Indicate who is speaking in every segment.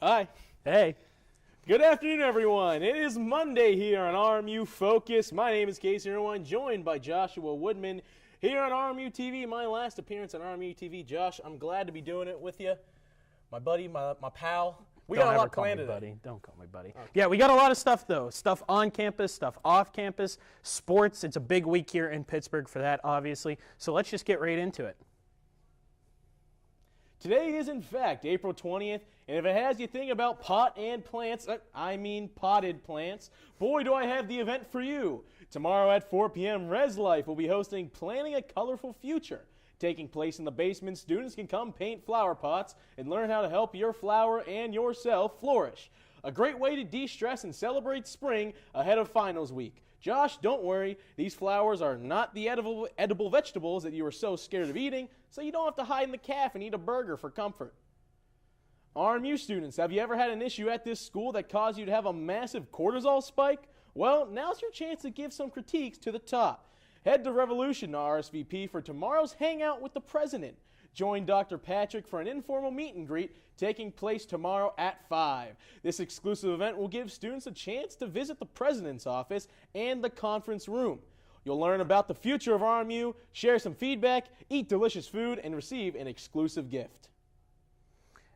Speaker 1: Hi.
Speaker 2: Hey.
Speaker 1: Good afternoon, everyone. It is Monday here on RMU Focus. My name is Casey Irwin, joined by Joshua Woodman here on RMU TV. My last appearance on RMU TV. Josh, I'm glad to be doing it with you. My buddy, my pal. We got a lot planned today.
Speaker 2: Buddy. Don't call me buddy. Okay. Yeah, we got a lot of stuff, though. Stuff on campus, stuff off campus, sports. It's a big week here in Pittsburgh for that, obviously. So let's just get right into it.
Speaker 1: Today is, in fact, April 20th, and if it has you thinking about pot and plants, I mean potted plants, boy, do I have the event for you. Tomorrow at 4 p.m., Res Life will be hosting Planning a Colorful Future. Taking place in the basement, students can come paint flower pots and learn how to help your flower and yourself flourish. A great way to de-stress and celebrate spring ahead of finals week. Josh, don't worry, these flowers are not the edible vegetables that you were so scared of eating, so you don't have to hide in the caf and eat a burger for comfort. RMU students, have you ever had an issue at this school that caused you to have a massive cortisol spike? Well, now's your chance to give some critiques to the top. Head to Revolution to RSVP for tomorrow's Hangout with the President. Join Dr. Patrick for an informal meet and greet taking place tomorrow at 5. This exclusive event will give students a chance to visit the President's office and the conference room. You'll learn about the future of RMU, share some feedback, eat delicious food, and receive an exclusive gift.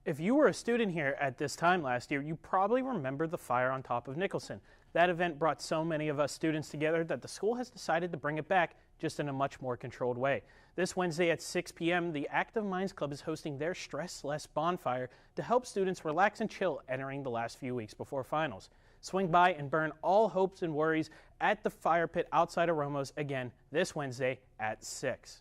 Speaker 2: If you were a student here at this time last year, you probably remember the fire on top of Nicholson. That event brought so many of us students together that the school has decided to bring it back, just in a much more controlled way. This Wednesday at 6 p.m., the Active Minds Club is hosting their Stress Less bonfire to help students relax and chill entering the last few weeks before finals. Swing by and burn all hopes and worries at the fire pit outside of Romo's again this Wednesday at 6.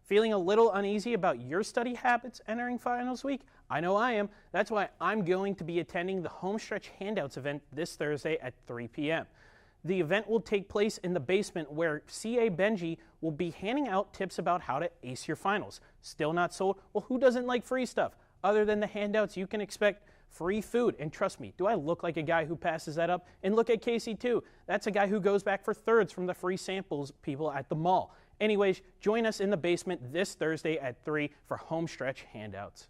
Speaker 2: Feeling a little uneasy about your study habits entering finals week? I know I am. That's why I'm going to be attending the Homestretch Handouts event this Thursday at 3 p.m. The event will take place in the basement where C.A. Benji will be handing out tips about how to ace your finals. Still not sold? Well, who doesn't like free stuff? Other than the handouts, you can expect free food. And trust me, do I look like a guy who passes that up? And look at Casey, too. That's a guy who goes back for thirds from the free samples people at the mall. Anyways, join us in the basement this Thursday at 3 for Homestretch Handouts.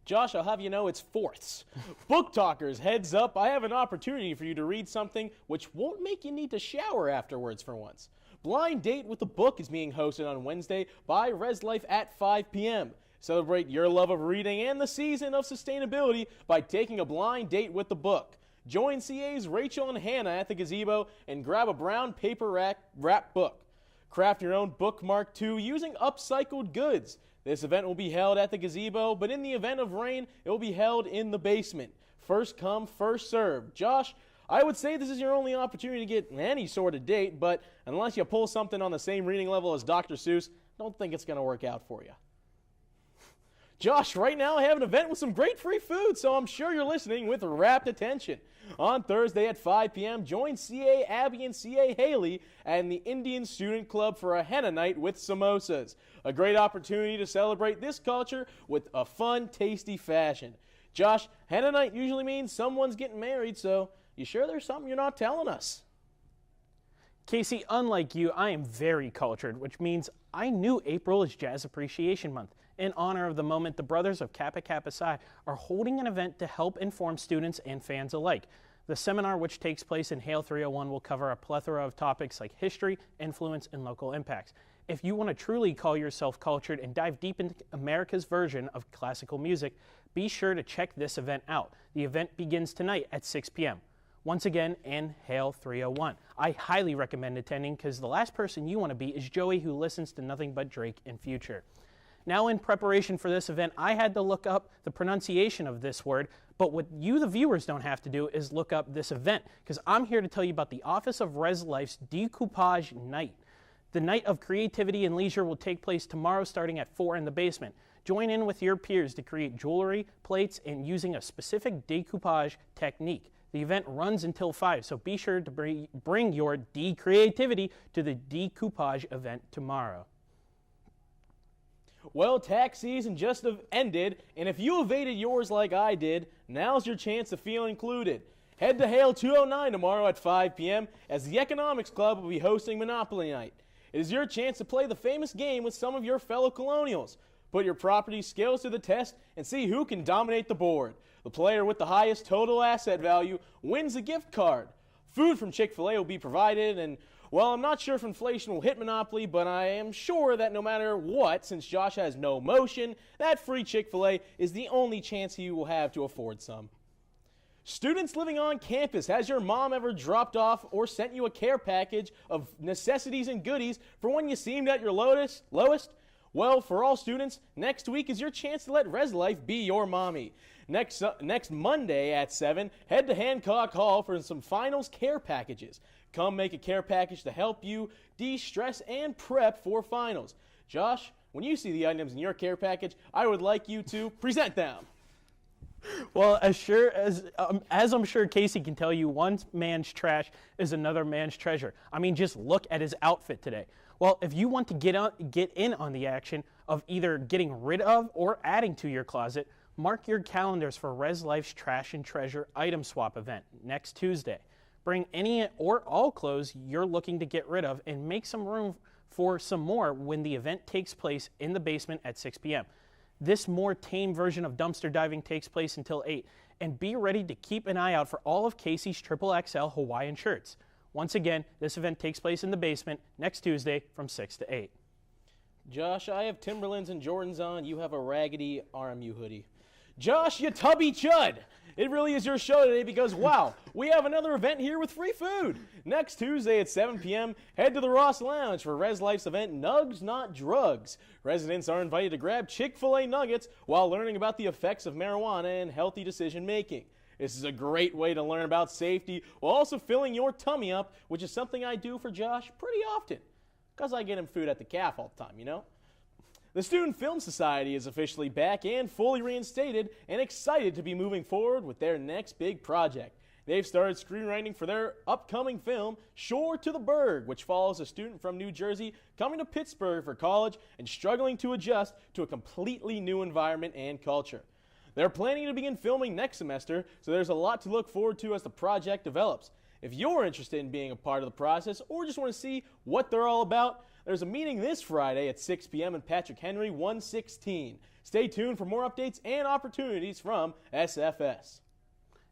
Speaker 1: Josh, I'll have you know it's fourths. Book talkers, heads up, I have an opportunity for you to read something which won't make you need to shower afterwards for once. Blind Date with the Book is being hosted on Wednesday by Res Life at 5 p.m. Celebrate your love of reading and the season of sustainability by taking a blind date with the book. Join CA's Rachel and Hannah at the gazebo and grab a brown paper wrap book. Craft your own bookmark too using upcycled goods. This event will be held at the gazebo, but in the event of rain, it will be held in the basement. First come, first served. Josh, I would say this is your only opportunity to get any sort of date, but unless you pull something on the same reading level as Dr. Seuss, I don't think it's going to work out for you. Josh, right now I have an event with some great free food, so I'm sure you're listening with rapt attention. On Thursday at 5 p.m., join C.A. Abby and C.A. Haley and the Indian Student Club for a henna night with samosas. A great opportunity to celebrate this culture with a fun, tasty fashion. Josh, henna night usually means someone's getting married, so you sure there's something you're not telling us?
Speaker 2: Casey, unlike you, I am very cultured, which means I knew April is Jazz Appreciation Month. In honor of the moment, the Brothers of Kappa Kappa Psi are holding an event to help inform students and fans alike. The seminar, which takes place in Hale 301, will cover a plethora of topics like history, influence, and local impacts. If you want to truly call yourself cultured and dive deep into America's version of classical music, be sure to check this event out. The event begins tonight at 6 p.m. Once again, in Hale 301. I highly recommend attending because the last person you want to be is Joey, who listens to nothing but Drake in Future. Now, in preparation for this event, I had to look up the pronunciation of this word, but what you, the viewers, don't have to do is look up this event, because I'm here to tell you about the Office of Res Life's Decoupage Night. The Night of Creativity and Leisure will take place tomorrow starting at 4 in the basement. Join in with your peers to create jewelry, plates, and using a specific decoupage technique. The event runs until 5, so be sure to bring your de-creativity to the decoupage event tomorrow.
Speaker 1: Well, tax season just ended, and if you evaded yours like I did, now's your chance to feel included. Head to Hale 209 tomorrow at 5 p.m. as the Economics Club will be hosting Monopoly Night. It is your chance to play the famous game with some of your fellow colonials. Put your property skills to the test and see who can dominate the board. The player with the highest total asset value wins a gift card. Food from Chick-fil-A will be provided, and, well, I'm not sure if inflation will hit Monopoly, but I am sure that no matter what, since Josh has no motion, that free Chick-fil-A is the only chance he will have to afford some. Students living on campus, has your mom ever dropped off or sent you a care package of necessities and goodies for when you seemed at your lowest? Well, for all students, next week is your chance to let ResLife be your mommy. Next Monday at 7, head to Hancock Hall for some finals care packages. Come make a care package to help you de-stress and prep for finals. Josh, when you see the items in your care package, I would like you to present them.
Speaker 2: Well, as I'm sure Casey can tell you, one man's trash is another man's treasure. I mean, just look at his outfit today. Well, if you want to get in on the action of either getting rid of or adding to your closet, mark your calendars for ResLife's Trash and Treasure item swap event next Tuesday. Bring any or all clothes you're looking to get rid of and make some room for some more when the event takes place in the basement at 6 p.m. This more tame version of dumpster diving takes place until 8, and be ready to keep an eye out for all of Casey's XXL Hawaiian shirts. Once again, this event takes place in the basement next Tuesday from 6 to 8.
Speaker 1: Josh, I have Timberlands and Jordans on. You have a raggedy RMU hoodie. Josh, you tubby chud! It really is your show today because, wow, we have another event here with free food. Next Tuesday at 7 p.m., head to the Ross Lounge for ResLife's event, Nugs Not Drugs. Residents are invited to grab Chick-fil-A nuggets while learning about the effects of marijuana and healthy decision-making. This is a great way to learn about safety while also filling your tummy up, which is something I do for Josh pretty often because I get him food at the caf all the time, you know? The Student Film Society is officially back and fully reinstated and excited to be moving forward with their next big project. They've started screenwriting for their upcoming film, Shore to the Berg, which follows a student from New Jersey coming to Pittsburgh for college and struggling to adjust to a completely new environment and culture. They're planning to begin filming next semester, so there's a lot to look forward to as the project develops. If you're interested in being a part of the process or just want to see what they're all about, there's a meeting this Friday at 6 p.m. in Patrick Henry 116. Stay tuned for more updates and opportunities from SFS.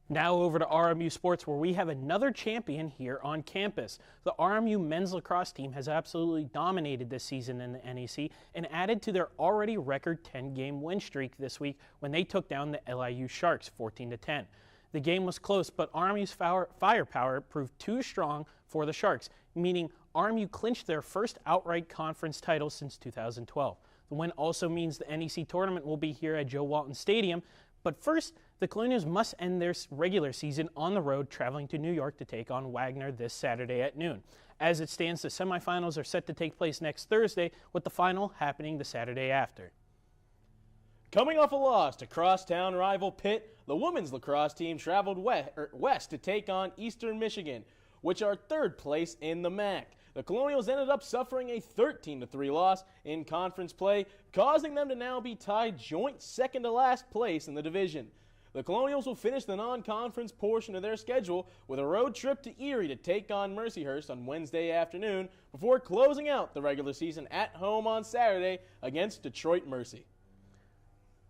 Speaker 2: Now over to RMU Sports, where we have another champion here on campus. The RMU men's lacrosse team has absolutely dominated this season in the NEC and added to their already record 10-game win streak this week when they took down the LIU Sharks 14-10. The game was close, but RMU's firepower proved too strong for the Sharks, meaning RMU clinched their first outright conference title since 2012. The win also means the NEC tournament will be here at Joe Walton Stadium, but first, the Colonials must end their regular season on the road, traveling to New York to take on Wagner this Saturday at noon. As it stands, the semifinals are set to take place next Thursday, with the final happening the Saturday after.
Speaker 1: Coming off a loss to crosstown rival Pitt, the women's lacrosse team traveled west to take on Eastern Michigan, which are third place in the MAC. The Colonials ended up suffering a 13-3 loss in conference play, causing them to now be tied joint second to last place in the division. The Colonials will finish the non-conference portion of their schedule with a road trip to Erie to take on Mercyhurst on Wednesday afternoon before closing out the regular season at home on Saturday against Detroit Mercy.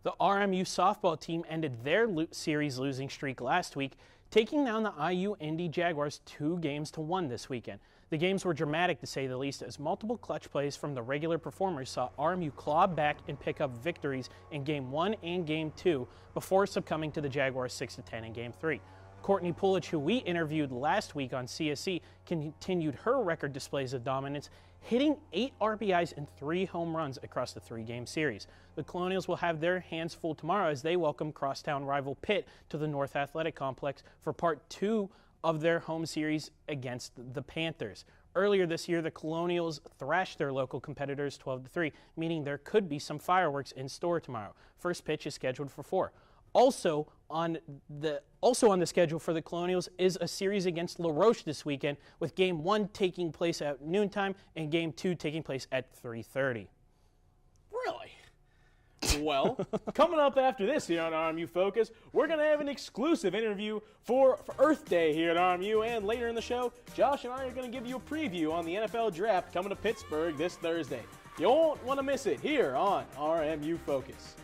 Speaker 2: The RMU softball team ended their series losing streak last week, taking down the IU Indy Jaguars 2-1 this weekend. The games were dramatic, to say the least, as multiple clutch plays from the regular performers saw RMU claw back and pick up victories in Game 1 and Game 2 before succumbing to the Jaguars 6-10 in Game 3. Courtney Pulich, who we interviewed last week on CSC, continued her record displays of dominance, hitting 8 RBIs and 3 home runs across the 3-game series. The Colonials will have their hands full tomorrow as they welcome crosstown rival Pitt to the North Athletic Complex for Part 2 of their home series against the Panthers. Earlier this year, the Colonials thrashed their local competitors 12-3, meaning there could be some fireworks in store tomorrow. First pitch is scheduled for 4. Also on the schedule for the Colonials is a series against La Roche this weekend, with Game 1 taking place at noontime and Game 2 taking place at 3:30.
Speaker 1: Really? Well, coming up after this here on RMU Focus, we're going to have an exclusive interview for Earth Day here at RMU, and later in the show, Josh and I are going to give you a preview on the NFL Draft coming to Pittsburgh this Thursday. You won't want to miss it here on RMU Focus.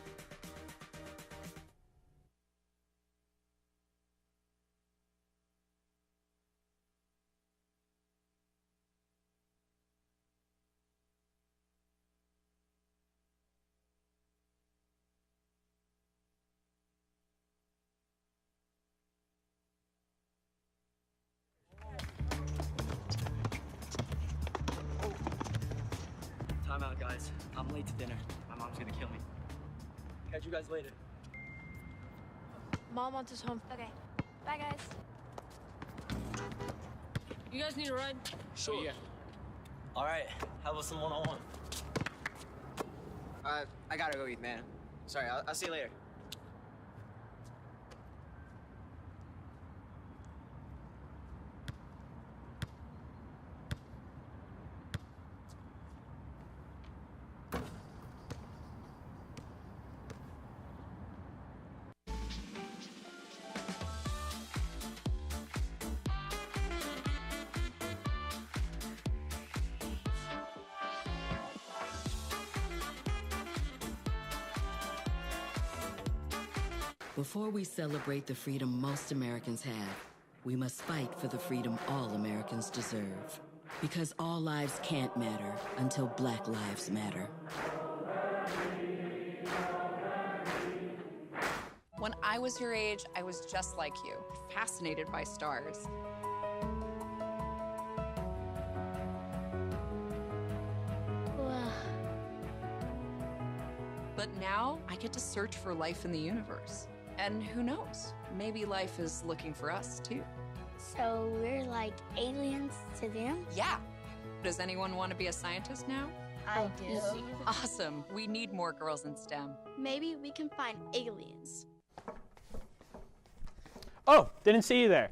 Speaker 3: late to dinner. My mom's gonna kill me. Catch you guys later.
Speaker 4: Mom wants us home. Okay. Bye, guys. You guys need a ride?
Speaker 3: Sure.
Speaker 1: Yeah.
Speaker 3: All right. How about some one-on-one?
Speaker 5: I gotta go eat, man. Sorry, I'll see you later.
Speaker 6: Before we celebrate the freedom most Americans have, we must fight for the freedom all Americans deserve. Because all lives can't matter until Black lives matter.
Speaker 7: When I was your age, I was just like you, fascinated by stars. But now I get to search for life in the universe. And who knows, maybe life is looking for us too.
Speaker 8: So we're like aliens to them?
Speaker 7: Yeah. Does anyone want to be a scientist now?
Speaker 8: I do.
Speaker 7: Awesome. We need more girls in STEM.
Speaker 8: Maybe we can find aliens.
Speaker 2: Oh, didn't see you there.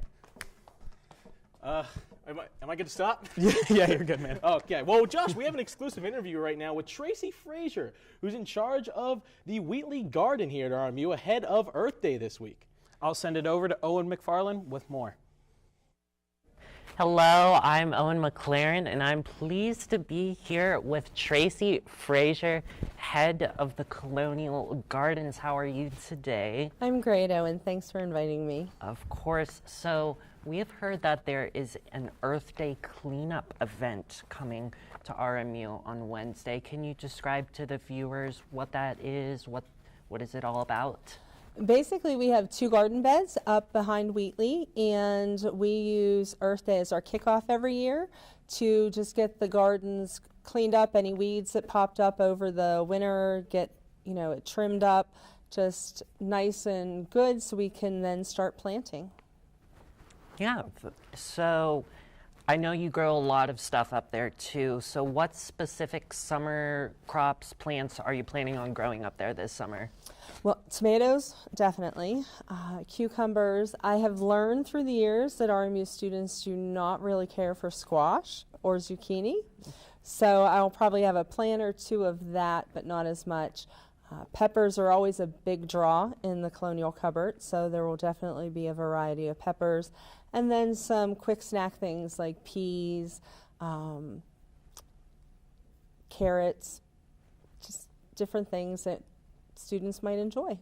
Speaker 1: Am I good to stop?
Speaker 2: Yeah, you're good, man.
Speaker 1: Okay. Well, Josh, we have an exclusive interview right now with Tracy Frazier, who's in charge of the Wheatley Garden here at RMU ahead of Earth Day this week.
Speaker 2: I'll send it over to Owen McFarland with more.
Speaker 9: Hello, I'm Owen McLaren, and I'm pleased to be here with Tracy Frazier, head of the Colonial Gardens. How are you today?
Speaker 10: I'm great, Owen. Thanks for inviting me.
Speaker 9: Of course. So we have heard that there is an Earth Day cleanup event coming to RMU on Wednesday. Can you describe to the viewers what that is? What is it all about?
Speaker 10: Basically, we have 2 garden beds up behind Wheatley, and we use Earth Day as our kickoff every year to just get the gardens cleaned up, any weeds that popped up over the winter, get it trimmed up, just nice and good so we can then start planting.
Speaker 9: Yeah, so I know you grow a lot of stuff up there too. So what specific summer crops, plants are you planning on growing up there this summer?
Speaker 10: Well, tomatoes, definitely. Cucumbers. I have learned through the years that RMU students do not really care for squash or zucchini. So I'll probably have a plant or 2 of that, but not as much. Peppers are always a big draw in the Colonial cupboard, so there will definitely be a variety of peppers. And then some quick snack things like peas, carrots, just different things that students might enjoy.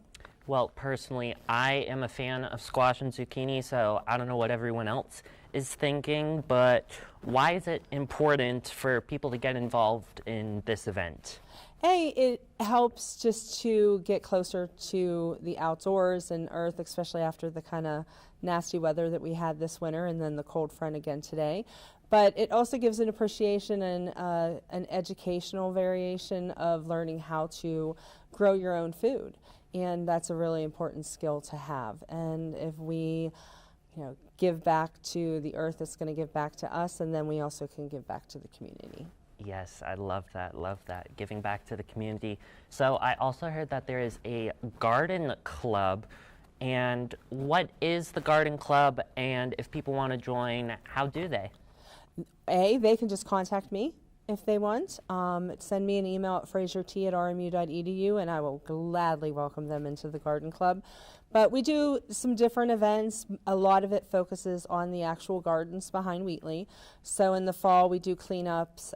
Speaker 9: Well, personally, I am a fan of squash and zucchini, so I don't know what everyone else is thinking, but why is it important for people to get involved in this event?
Speaker 10: It helps just to get closer to the outdoors and Earth, especially after the kind of nasty weather that we had this winter and then the cold front again today. But it also gives an appreciation and an educational variation of learning how to grow your own food. And that's a really important skill to have. And if we give back to the Earth, it's going to give back to us, and then we also can give back to the community.
Speaker 9: Yes, I love that, giving back to the community. So I also heard that there is a garden club, and what is the garden club, and if people want to join, how do they?
Speaker 10: They can just contact me if they want. Send me an email at fraziert@rmu.edu, and I will gladly welcome them into the garden club. But we do some different events. A lot of it focuses on the actual gardens behind Wheatley. So in the fall, we do cleanups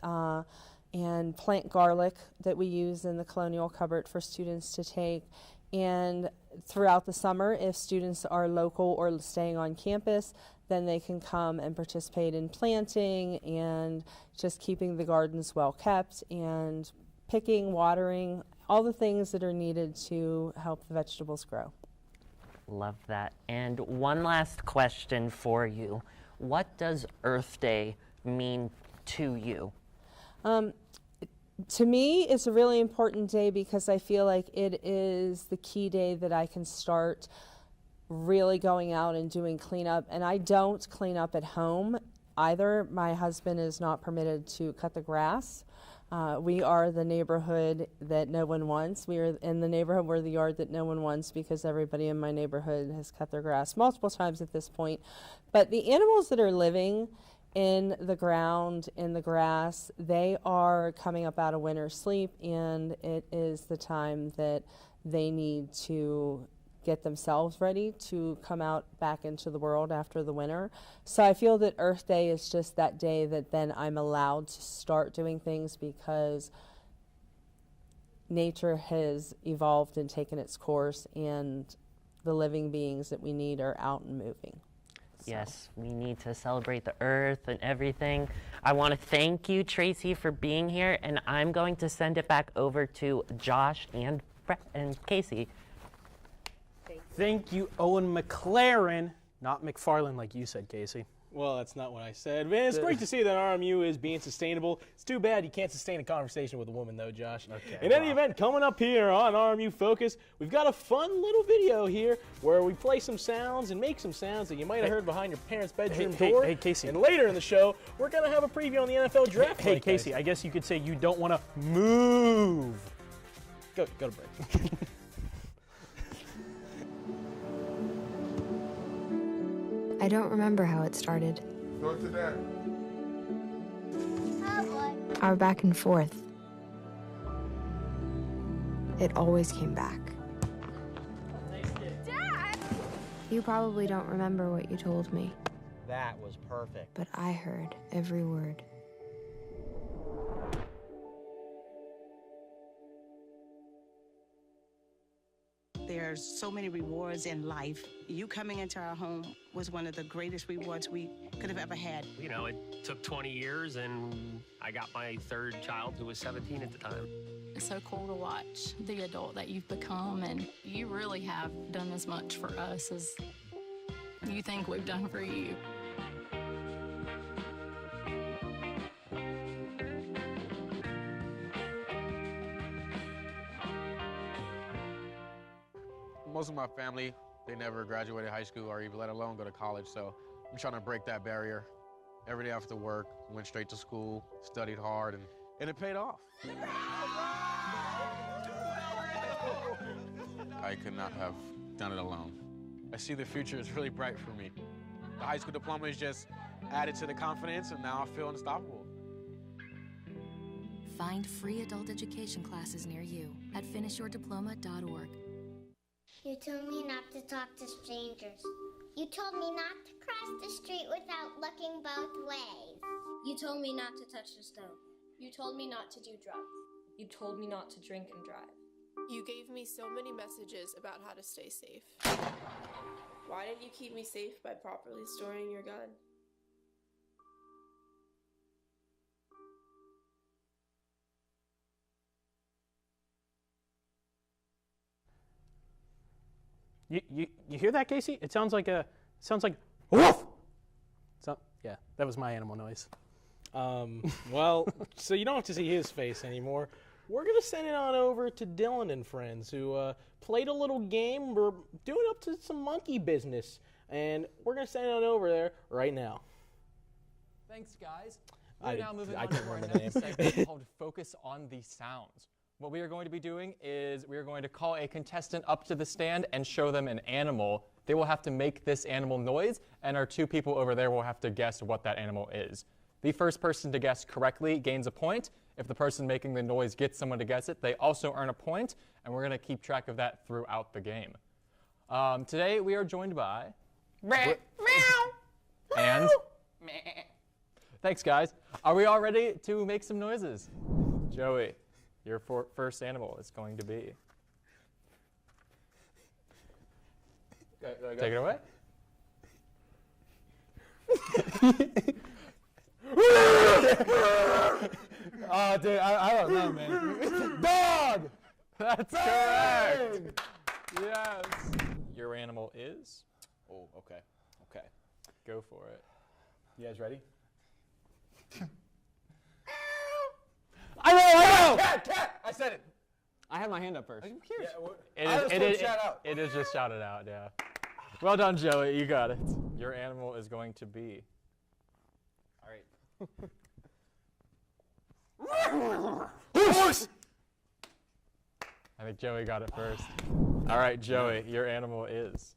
Speaker 10: and plant garlic that we use in the Colonial cupboard for students to take. And throughout the summer, if students are local or staying on campus, then they can come and participate in planting and just keeping the gardens well kept and picking, watering, all the things that are needed to help the vegetables grow.
Speaker 9: Love that. And one last question for you. What does Earth Day mean to you?
Speaker 10: To me, it's a really important day because I feel like it is the key day that I can start really going out and doing cleanup. And I don't clean up at home either. My husband is not permitted to cut the grass. We are the neighborhood that no one wants. We are in the neighborhood, we're the yard that no one wants because everybody in my neighborhood has cut their grass multiple times at this point. But the animals that are living in the ground, in the grass, they are coming up out of winter sleep, and it is the time that they need to get themselves ready to come out back into the world after the winter. So I feel that Earth Day is just that day that then I'm allowed to start doing things because nature has evolved and taken its course, and the living beings that we need are out and moving.
Speaker 9: Yes, we need to celebrate the earth and everything. I want to thank you, Tracy, for being here, and I'm going to send it back over to Josh and Casey.
Speaker 2: Thank you, Owen McLaren, not McFarland like you said, Casey.
Speaker 1: Well, that's not what I said. Man, it's great to see that RMU is being sustainable. It's too bad you can't sustain a conversation with a woman, though, Josh.
Speaker 2: Okay,
Speaker 1: In any event, coming up here on RMU Focus, we've got a fun little video here where we play some sounds and make some sounds that you might have heard behind your parents' bedroom door.
Speaker 2: Hey, Casey.
Speaker 1: And later in the show, we're going to have a preview on the NFL draft.
Speaker 2: Hey, Casey, I guess you could say you don't want to move.
Speaker 1: Go to break.
Speaker 11: I don't remember how it started.
Speaker 12: Go to that.
Speaker 8: Oh boy.
Speaker 11: Our back and forth. It always came back.
Speaker 8: Dad!
Speaker 11: You probably don't remember what you told me,
Speaker 13: That was perfect.
Speaker 11: but I heard every word.
Speaker 14: There's so many rewards in life. You coming into our home was one of the greatest rewards we could have ever had.
Speaker 15: You know, it took 20 years, and I got my third child, who was 17 at the time.
Speaker 16: It's so cool to watch the adult that you've become, and you really have done as much for us as you think we've done for you.
Speaker 17: Most of my family, they never graduated high school or even let alone go to college, so I'm trying to break that barrier. Every day after work, went straight to school, studied hard, and it paid off. I could not have done it alone. I see the future is really bright for me. The high school diploma is just added to the confidence, and now I feel unstoppable.
Speaker 18: Find free adult education classes near you at finishyourdiploma.org.
Speaker 8: You told me not to talk to strangers. You told me not to cross the street without looking both ways.
Speaker 19: You told me not to touch the stove. You told me not to do drugs.
Speaker 20: You told me not to drink and drive.
Speaker 21: You gave me so many messages about how to stay safe. Why didn't you keep me safe by properly storing your gun?
Speaker 2: You hear that, Casey? It sounds like a woof. Yeah, that was my animal noise.
Speaker 1: Well, so you don't have to see his face anymore. We're going to send it on over to Dylan and friends who played a little game. We're doing up to some monkey business, and we're going to send it on over there right now.
Speaker 22: Thanks, guys. We're now moving
Speaker 1: I
Speaker 22: on
Speaker 1: can't
Speaker 22: to our
Speaker 1: remember
Speaker 22: next
Speaker 1: the name.
Speaker 22: segment called Focus on the Sounds. What we are going to be doing is we are going to call a contestant up to the stand and show them an animal. They will have to make this animal noise, and our two people over there will have to guess what that animal is. The first person to guess correctly gains a point. If the person making the noise gets someone to guess it, they also earn a point, and we're going to keep track of that throughout the game. Today we are joined by... And... Thanks, guys. Are we all ready to make some noises? Joey, your first animal is going to be... Take it away. Oh, dude, I don't know, man. Dog! That's correct. Yes. Your animal is?
Speaker 1: Oh, okay. Okay.
Speaker 22: Go for it.
Speaker 1: You guys ready?
Speaker 2: I know!
Speaker 4: No! Cat! I said it.
Speaker 12: I had my hand up first.
Speaker 4: Who cares?
Speaker 22: It is just shouted out, yeah. Well done, Joey. You got it. Your animal is going to be.
Speaker 4: All right. Horse!
Speaker 22: I think Joey got it first. All right, Joey, your animal is.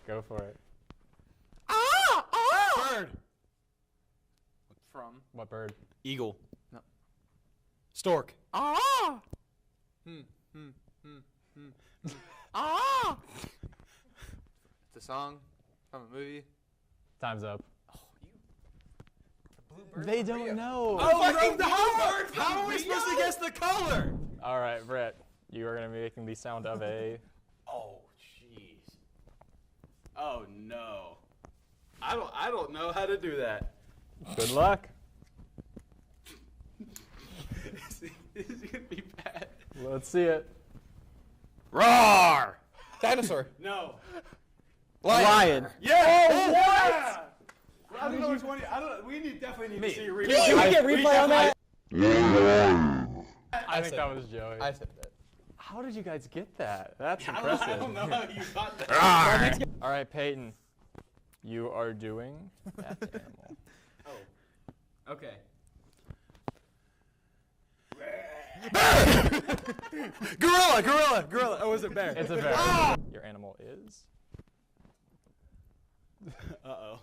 Speaker 22: Go for it.
Speaker 4: Bird.
Speaker 12: From?
Speaker 22: What bird?
Speaker 4: Eagle.
Speaker 12: No.
Speaker 4: Stork.
Speaker 12: Ah!
Speaker 4: Ah! It's a song from a movie.
Speaker 22: Time's up.
Speaker 4: Bird
Speaker 22: They don't know.
Speaker 4: How are we supposed to guess the color?
Speaker 22: All right, Brett, you are going to be making the sound of a.
Speaker 12: Oh, jeez. Oh no. I don't know how to do that.
Speaker 22: Good luck.
Speaker 12: This is gonna be bad.
Speaker 22: Let's see it.
Speaker 4: Roar! Dinosaur.
Speaker 12: No.
Speaker 4: Lion.
Speaker 12: Yeah.
Speaker 4: Oh,
Speaker 12: what?
Speaker 21: I don't know which one. We definitely need to see a replay.
Speaker 10: Can we get replay on that?
Speaker 22: I think that was Joey.
Speaker 4: I said that.
Speaker 22: How did you guys get that? That's impressive.
Speaker 21: I don't know how you got that.
Speaker 22: All right, Peyton, you are doing that animal.
Speaker 12: Oh. Okay.
Speaker 4: Gorilla. Oh, was it bear?
Speaker 22: It's a bear. Your animal is.
Speaker 12: Uh-oh.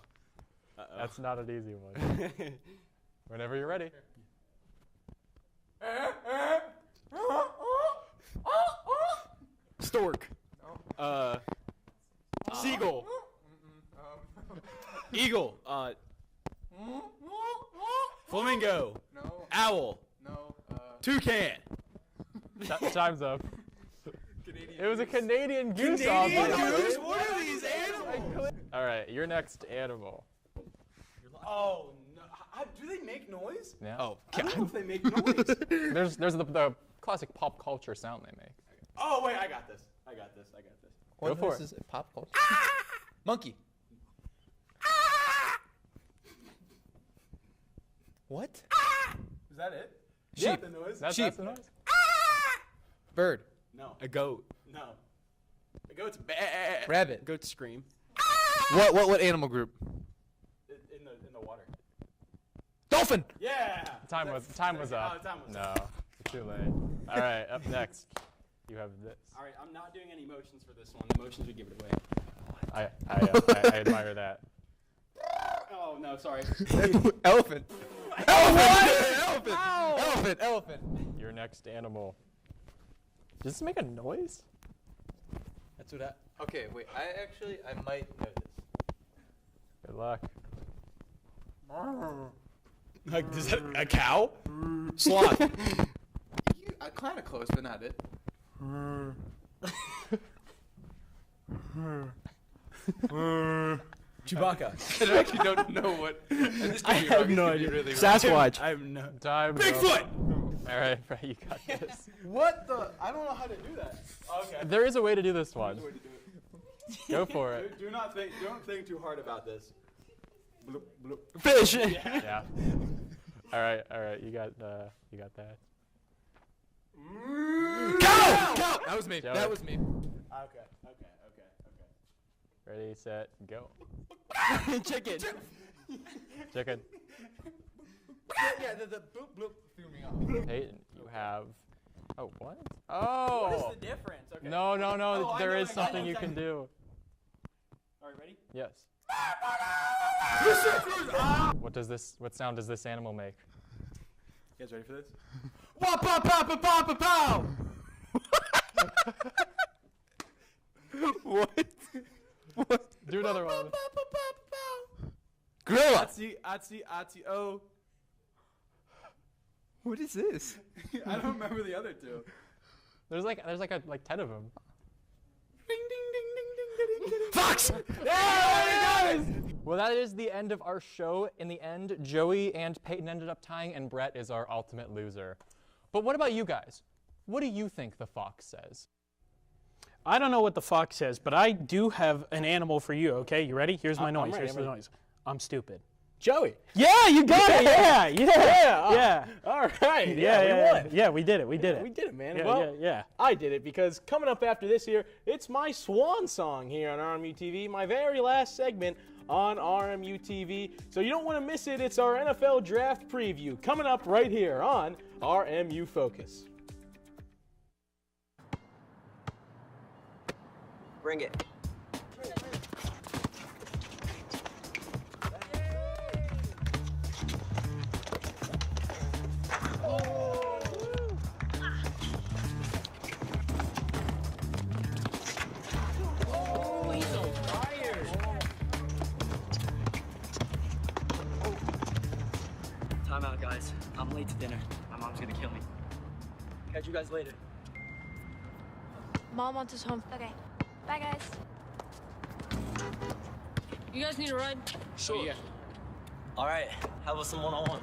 Speaker 22: That's not an easy one. Whenever you're ready.
Speaker 12: Stork. Seagull. Eagle. Flamingo.
Speaker 4: No.
Speaker 12: Owl.
Speaker 4: No.
Speaker 12: Toucan.
Speaker 22: Time's up. It was a Canadian goose.
Speaker 12: Canadian
Speaker 22: obviously.
Speaker 12: goose? What are these animals?
Speaker 22: All right, your next animal.
Speaker 12: Oh no! Do they make noise?
Speaker 22: Yeah.
Speaker 12: Oh, I don't know if they make noise.
Speaker 22: There's the classic pop culture sound they make.
Speaker 12: Oh wait, I got this.
Speaker 22: Go for it.
Speaker 4: This is pop culture. Monkey. What?
Speaker 12: Is that it?
Speaker 4: Sheep.
Speaker 12: The noise?
Speaker 22: That's
Speaker 4: Sheep.
Speaker 22: the noise?
Speaker 4: Bird.
Speaker 12: No.
Speaker 4: A goat.
Speaker 12: No. A goat's
Speaker 4: Rabbit.
Speaker 12: Goats scream.
Speaker 4: What animal group?
Speaker 12: In the water.
Speaker 4: Dolphin.
Speaker 12: Yeah.
Speaker 22: Time was up.
Speaker 12: time was
Speaker 22: no,
Speaker 12: up.
Speaker 22: too late. All right, up next, you have this.
Speaker 12: All right, I'm not doing any motions for this one. The motions would give it away.
Speaker 22: I admire that.
Speaker 12: Oh no, sorry.
Speaker 4: Elephant. Elephant.
Speaker 22: Your next animal. Does this make a noise?
Speaker 4: That's what I. Okay, wait. I might know this.
Speaker 22: Good luck.
Speaker 12: Like, is that a cow? Sloth.
Speaker 4: Kind of close, but not it.
Speaker 12: Chewbacca.
Speaker 4: I actually don't know what.
Speaker 12: I have no idea.
Speaker 4: Really
Speaker 12: Sasquatch. I have no.
Speaker 22: Time.
Speaker 12: Bigfoot.
Speaker 22: All right, Brett, you got this.
Speaker 12: What the? I don't know how to do that. Okay.
Speaker 22: There is a way to do this one.
Speaker 12: There's a way to do it.
Speaker 22: Go for it.
Speaker 12: Don't think too hard about this. Bloop, bloop.
Speaker 4: Fish.
Speaker 22: Yeah. All right. You got that.
Speaker 4: Cow! That was me.
Speaker 22: Joey.
Speaker 4: That was me.
Speaker 12: Okay.
Speaker 22: Ready, set, go.
Speaker 12: Chicken.
Speaker 22: Chicken.
Speaker 4: Yeah, the boop bloop threw me off.
Speaker 22: Peyton, you have. Oh, what? Oh.
Speaker 12: What is the difference? Okay.
Speaker 22: No.
Speaker 12: Oh,
Speaker 22: There
Speaker 12: I know
Speaker 22: is something you can do.
Speaker 12: All right, ready?
Speaker 22: Yes. What sound does this animal make?
Speaker 12: You guys ready for this?
Speaker 4: Wah pa pa pa pa pa pow.
Speaker 12: What?
Speaker 22: Do another one.
Speaker 4: Gorilla.
Speaker 12: Atsi, oh.
Speaker 4: What is this?
Speaker 12: I don't remember the other two.
Speaker 22: There's like 10 of them.
Speaker 12: Ding ding ding ding ding ding ding.
Speaker 4: Fox.
Speaker 12: Yeah,
Speaker 22: Well, that is the end of our show. In the end, Joey and Peyton ended up tying, and Brett is our ultimate loser. But what about you guys? What do you think the fox says?
Speaker 2: I don't know what the fox says, but I do have an animal for you, okay? You ready? Here's my noise.
Speaker 12: ready,
Speaker 2: Here's the noise. I'm stupid.
Speaker 1: Joey.
Speaker 2: Yeah, you got it. Yeah, yeah,
Speaker 1: yeah. All right. We won.
Speaker 2: Yeah, we did it. We did it.
Speaker 1: We did it, man.
Speaker 2: Yeah,
Speaker 1: Well,
Speaker 2: yeah.
Speaker 1: I did it because coming up after this here, it's my swan song here on RMU TV, my very last segment on RMU TV. So you don't want to miss it. It's our NFL draft preview coming up right here on RMU Focus.
Speaker 3: Bring it. Time out, guys. I'm late to dinner. My mom's gonna kill me. Catch you guys later.
Speaker 19: Mom wants us home. Okay. Bye, guys.
Speaker 5: You guys need a ride?
Speaker 3: Sure. Yeah. All right. How about some one-on-one?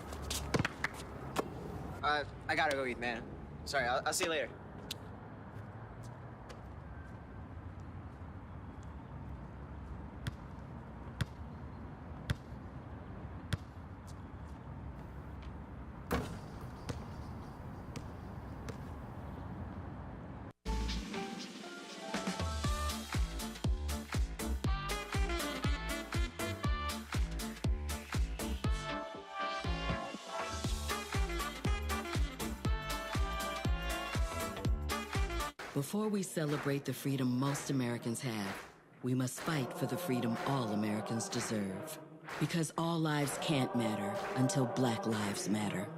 Speaker 3: I gotta go eat, man. Sorry. I'll see you later.
Speaker 6: Before we celebrate the freedom most Americans have, we must fight for the freedom all Americans deserve. Because all lives can't matter until Black lives matter.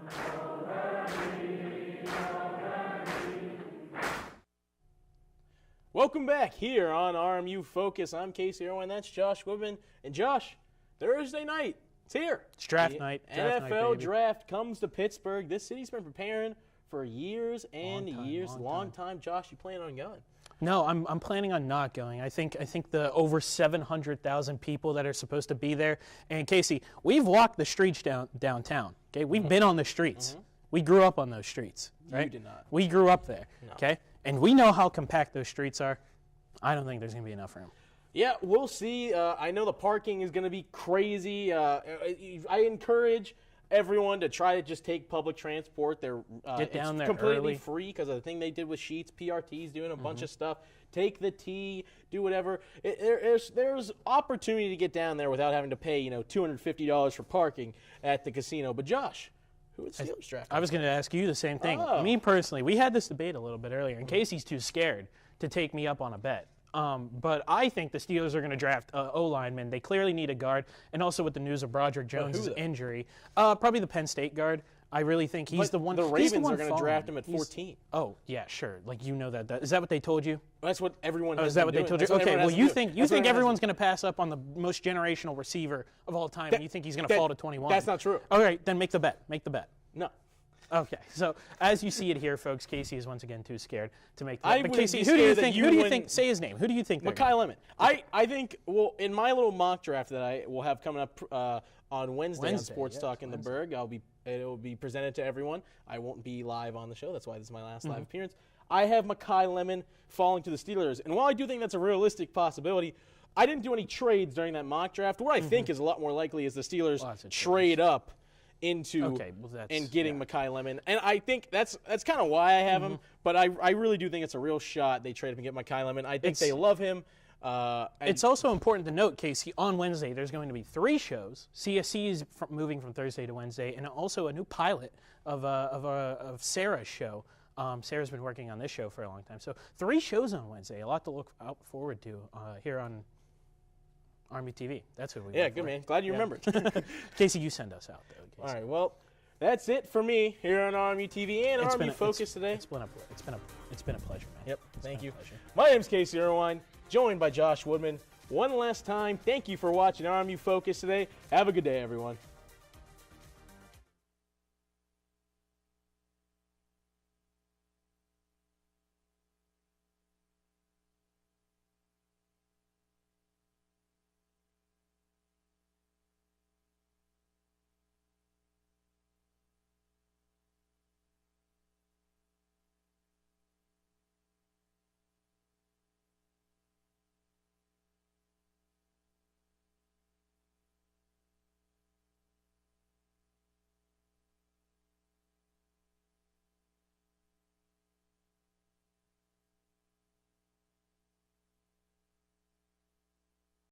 Speaker 1: Welcome back here on RMU Focus. I'm Casey Irwin. That's Josh Woodman. And Josh, Thursday night, it's here.
Speaker 2: It's draft night.
Speaker 1: NFL draft comes to Pittsburgh. This city's been preparing for years and years. Long time. Josh, you plan on going?
Speaker 2: No, I'm planning on not going. I think the over 700,000 people that are supposed to be there. And Casey, we've walked the streets downtown. Okay, we've been on the streets. We grew up on those streets, right?
Speaker 1: You did not.
Speaker 2: We grew up there.
Speaker 1: No.
Speaker 2: Okay, and we know how compact those streets are. I don't think there's gonna be enough room.
Speaker 1: Yeah, we'll see. I know the parking is going to be crazy. I encourage everyone to try to just take public transport.
Speaker 2: Get down there
Speaker 1: completely
Speaker 2: early.
Speaker 1: free because of the thing they did with Sheets. PRT's doing a bunch of stuff. Take the T, do whatever. There's opportunity to get down there without having to pay $250 for parking at the casino. But Josh, who would Steelers draft?
Speaker 2: I was going to ask you the same thing.
Speaker 1: Oh.
Speaker 2: Me personally, we had this debate a little bit earlier, and Casey's too scared to take me up on a bet. But I think the Steelers are going to draft O-lineman. They clearly need a guard. And also with the news of Broderick Jones' injury, probably the Penn State guard. I really think he's the one.
Speaker 1: The Ravens are
Speaker 2: going
Speaker 1: to draft him at 14.
Speaker 2: Oh, yeah, sure. Like, you know that. Is that what they told you?
Speaker 1: That's what everyone has
Speaker 2: is that
Speaker 1: been
Speaker 2: what
Speaker 1: doing.
Speaker 2: they told
Speaker 1: That's
Speaker 2: you?
Speaker 1: what
Speaker 2: Okay,
Speaker 1: everyone
Speaker 2: well,
Speaker 1: has to
Speaker 2: you
Speaker 1: do.
Speaker 2: think everyone's going to pass up on the most generational receiver of all time, and you think he's going to fall to 21?
Speaker 1: That's not true.
Speaker 2: All right, then make the bet. Make the bet.
Speaker 1: No.
Speaker 2: Okay, so as you see it here, folks, Casey is once again too scared to make the bet.
Speaker 1: I
Speaker 2: But
Speaker 1: would
Speaker 2: Casey,
Speaker 1: be
Speaker 2: who do you
Speaker 1: scared that
Speaker 2: think?
Speaker 1: you
Speaker 2: Who do you
Speaker 1: wouldn't-
Speaker 2: think? Say his name. Who do you think?
Speaker 1: Mekhi Lemon. I think, well, in my little mock draft that I will have coming up on Wednesday on Sports Talk in the Berg, it will be presented to everyone. I won't be live on the show. That's why this is my last live appearance. I have Mekhi Lemon falling to the Steelers. And while I do think that's a realistic possibility, I didn't do any trades during that mock draft. What I think is a lot more likely is the Steelers trade up into and getting Mekhi Lemon. And I think that's kind of why I have him. But I really do think it's a real shot they trade him and get Mekhi Lemon. I think they love him.
Speaker 2: It's also important to note, Casey, on Wednesday there's going to be 3 shows. CSC is moving from Thursday to Wednesday, and also a new pilot of Sarah's show. Sarah's been working on this show for a long time. So 3 shows on Wednesday, a lot to look out forward to here on RMU TV. That's who we.
Speaker 1: Yeah, good man. Glad you remembered.
Speaker 2: Casey, you send us out though.
Speaker 1: All right. Well, that's it for me here on RMU TV and RMU Focus today.
Speaker 2: It's been a pleasure, man.
Speaker 1: Yep. Thank you. My name's Casey Irwine, joined by Josh Woodman. One last time, thank you for watching RMU Focus today. Have a good day, everyone.